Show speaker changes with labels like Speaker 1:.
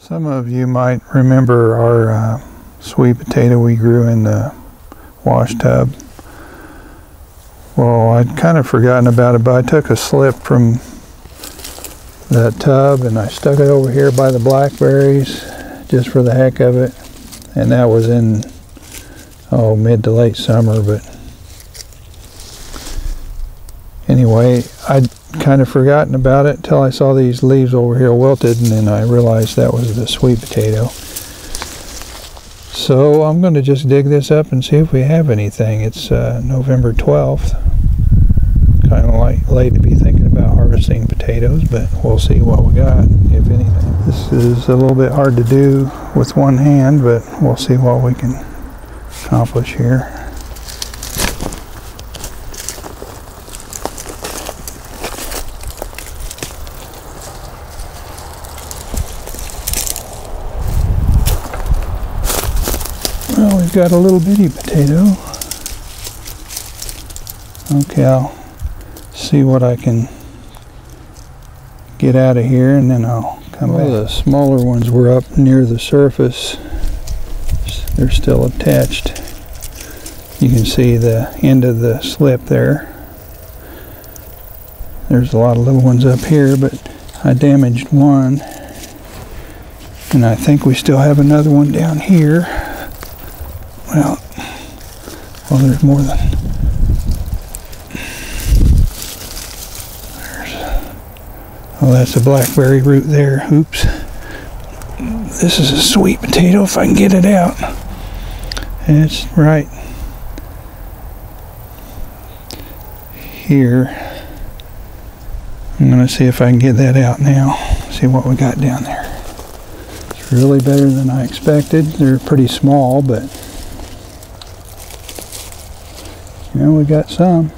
Speaker 1: Some of you might remember our sweet potato we grew in the wash tub. Well, I'd kind of forgotten about it, but I took a slip from that tub and I stuck it over here by the blackberries just for the heck of it. And that was in, mid to late summer, but anyway, I'd kind of forgotten about it until I saw these leaves over here wilted, and then I realized that was the sweet potato. So I'm going to just dig this up and see if we have anything. It's November 12th. Kind of late to be thinking about harvesting potatoes, but we'll see what we got, if anything. This is a little bit hard to do with one hand, but we'll see what we can accomplish here. Well, we've got a little bitty potato. Okay, I'll see what I can get out of here, and then I'll come back. The smaller ones were up near the surface. They're still attached. You can see the end of the slip there. There's a lot of little ones up here, but I damaged one. And I think we still have another one down here. Well, there's more than... that's a blackberry root there. Oops. This is a sweet potato if I can get it out. And it's right here. I'm going to see if I can get that out now. See what we got down there. It's really better than I expected. They're pretty small, but we got some.